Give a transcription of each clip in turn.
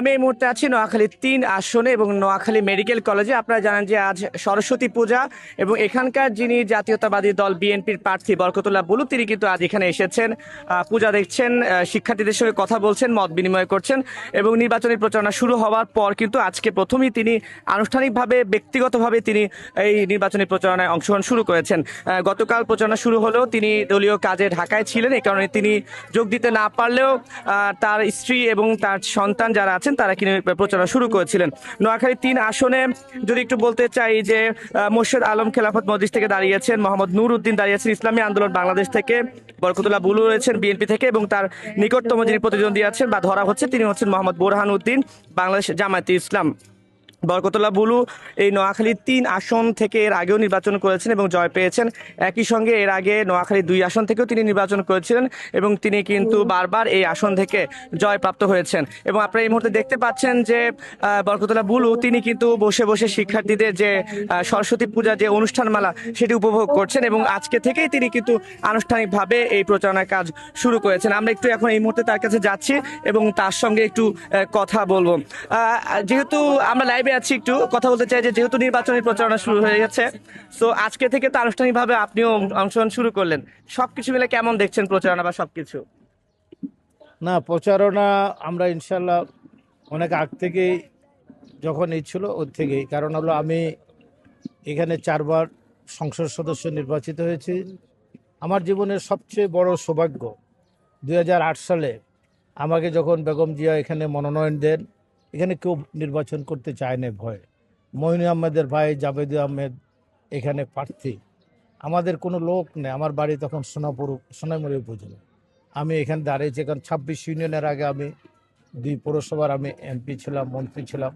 আমি এই মুহূর্তে আছি নোয়াখালী ৩ আসনে এবং নোয়াখালী মেডিকেল কলেজে। আপনারা জানেন যে আজ সরস্বতী পূজা এবং এখানকার যিনি জাতীয়তাবাদী দল বিএনপির প্রার্থী বরকতুল্লাহ বুলু তিনি কিন্তু আজ এখানে এসেছেন, পূজা দেখছেন, শিক্ষার্থীদের সঙ্গে কথা বলছেন, মত বিনিময় করছেন এবং নির্বাচনী প্রচারণা শুরু হওয়ার পর কিন্তু আজকে প্রথমেই তিনি আনুষ্ঠানিকভাবে ব্যক্তিগতভাবে তিনি এই নির্বাচনী প্রচারণায় অংশগ্রহণ শুরু করেছেন। গতকাল প্রচারণা শুরু হলেও তিনি দলীয় কাজে ঢাকায় ছিলেন, এই কারণে তিনি যোগ দিতে না পারলেও তার স্ত্রী এবং তার সন্তান যারা আছেন তারা কিন্তু প্রচারণা শুরু করেছিলেন। নোয়াখালী ৩ আসনে যদি একটু বলতে চাই যে মোর্শেদ আলম খেলাফত মজলিস থেকে দাঁড়িয়েছেন, মোহাম্মদ নূর উদ্দিন দাঁড়িয়েছেন ইসলামী আন্দোলন বাংলাদেশ থেকে, বরকতুল্লাহ বুলু রয়েছেন বিএনপি থেকে এবং তার নিকটতম যিনি প্রতিদ্বন্দ্বী আছেন বা ধরা হচ্ছে তিনি হচ্ছেন মোহাম্মদ বোরহান উদ্দিন বাংলাদেশ জামায়াতে ইসলাম। বরকতুল্লাহ বুলু এই নোয়াখালী ৩ আসন থেকে এর আগেও নির্বাচন করেছেন এবং জয় পেয়েছেন। একই সঙ্গে এর আগে নোয়াখালী ২ আসন থেকেও তিনি নির্বাচন করেছিলেন এবং তিনি কিন্তু বারবার এই আসন থেকে জয়প্রাপ্ত হয়েছেন। এবং আপনারা এই মুহূর্তে দেখতে পাচ্ছেন যে বরকতুল্লাহ বুলু তিনি কিন্তু বসে বসে শিক্ষার্থীদের যে সরস্বতী পূজা যে অনুষ্ঠানমালা সেটি উপভোগ করছেন এবং আজকে থেকেই তিনি কিন্তু আনুষ্ঠানিকভাবে এই প্রচারণার কাজ শুরু করেছেন। আমরা একটু এখন এই মুহূর্তে তার কাছে যাচ্ছি এবং তার সঙ্গে একটু কথা বলবো। যেহেতু আমরা লাইভে আছি, একটু কথা বলতে চাই যে যেহেতু নির্বাচনী প্রচারণা শুরু হয়ে গেছে, তো আজকে থেকে তো আনুষ্ঠানিকভাবে আপনিও অংশগ্রহণ শুরু করলেন, সবকিছু মিলে কেমন দেখছেন প্রচারণা বা সবকিছু? না, প্রচারণা আমরা ইনশাল্লাহ অনেক আগ থেকেই যখন এই ছিল ওর থেকেই, কারণ হলো আমি এখানে 4বার সংসদ সদস্য নির্বাচিত হয়েছি। আমার জীবনের সবচেয়ে বড় সৌভাগ্য 2008 সালে আমাকে যখন বেগম জিয়া এখানে মনোনয়ন দেন, এখানে কেউ নির্বাচন করতে চায় না ভয়ে। মঈন আহমেদের ভাই জাবেদ আহমেদ এখানে প্রার্থী, আমাদের কোনো লোক নেই। আমার বাড়ি তখন সোনাইমুড়ি উপজেলা। আমি এখানে দাঁড়িয়েছি কারণ 26 ইউনিয়নের আগে আমি 2 পৌরসভার আমি এমপি ছিলাম, মন্ত্রী ছিলাম।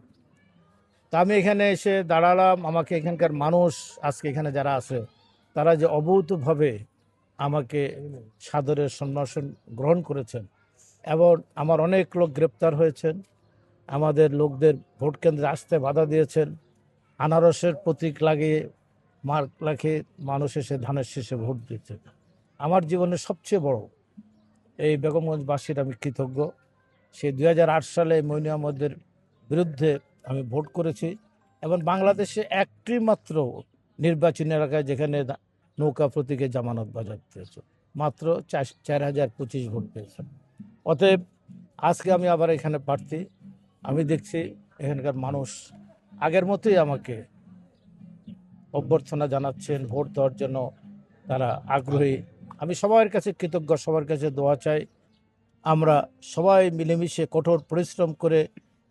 তা আমি এখানে এসে দাঁড়ালাম। আমাকে এখানকার মানুষ আজকে এখানে যারা আছে তারা যে অভূতভাবে আমাকে সাদরের সম্ভাষণ গ্রহণ করেছেন এবং আমার অনেক লোক গ্রেপ্তার হয়েছেন, আমাদের লোকদের ভোট কেন্দ্রে আসতে বাধা দিয়েছেন, আনারসের প্রতীক লাগিয়ে মার্ক লাগিয়ে মানুষ এসে ধানের শীষে ভোট দিয়েছেন। আমার জীবনের সবচেয়ে বড় এই বেগমগঞ্জবাসীর আমি কৃতজ্ঞ। সেই 2008 সালে মঈন আহমদের বিরুদ্ধে আমি ভোট করেছি এবং বাংলাদেশে একটি মাত্র নির্বাচনী এলাকায় যেখানে নৌকা প্রতীকে জামানত বাজার পেয়েছে, মাত্র 4025 ভোট পেয়েছে। অতএব আজকে আমি আবার এখানে প্রার্থী। আমি দেখছি এখানকার মানুষ আগের মতোই আমাকে অভ্যর্থনা জানাচ্ছেন, ভোট দেওয়ার জন্য তারা আগ্রহী। আমি সবার কাছে কৃতজ্ঞ, সবার কাছে দোয়া চাই। আমরা সবাই মিলেমিশে কঠোর পরিশ্রম করে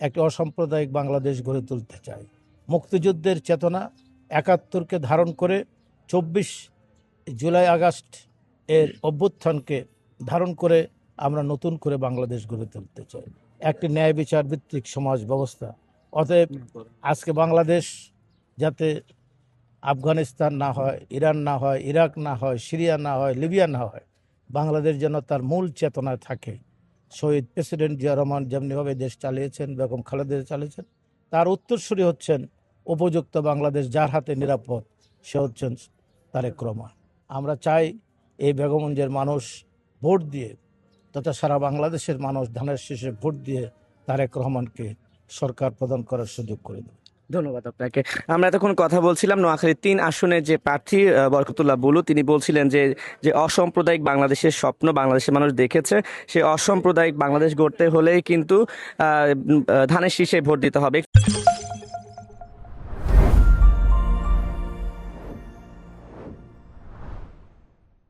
একটি অসাম্প্রদায়িক বাংলাদেশ গড়ে তুলতে চাই। মুক্তিযুদ্ধের চেতনা 71কে ধারণ করে 24 জুলাই আগস্ট এর অভ্যুত্থানকে ধারণ করে আমরা নতুন করে বাংলাদেশ গড়ে তুলতে চাই, একটি ন্যায় বিচার ভিত্তিক সমাজ ব্যবস্থা। অতএব আজকে বাংলাদেশ যাতে আফগানিস্তান না হয়, ইরান না হয়, ইরাক না হয়, সিরিয়া না হয়, লিবিয়া না হয়, বাংলাদেশ যেন তার মূল চেতনায় থাকে। শহীদ প্রেসিডেন্ট জিয়া রহমান যেমনিভাবে দেশ চালিয়েছেন, বেগম খালেদা চালিয়েছেন, তার উত্তরসূরি হচ্ছেন উপযুক্ত বাংলাদেশ যার হাতে নিরাপদ, সে হচ্ছেন তারেক রহমান। আমরা চাই এই বেগমগঞ্জের মানুষ ভোট দিয়ে তথা সারা বাংলাদেশের মানুষ ধানের শীষে ভোট দিয়ে তারেক রহমানকে সরকার প্রদান করার সুযোগ করে দেবে। ধন্যবাদ আপনাকে। আমরা এতক্ষণ কথা বলছিলাম নোয়াখালী 3 আসনের যে প্রার্থী বরকতুল্লাহ বুলু, তিনি বলছিলেন যে যে অসাম্প্রদায়িক বাংলাদেশের স্বপ্ন বাংলাদেশের মানুষ দেখেছে, সেই অসাম্প্রদায়িক বাংলাদেশ গড়তে হলেই কিন্তু ধানের শীষে ভোট দিতে হবে।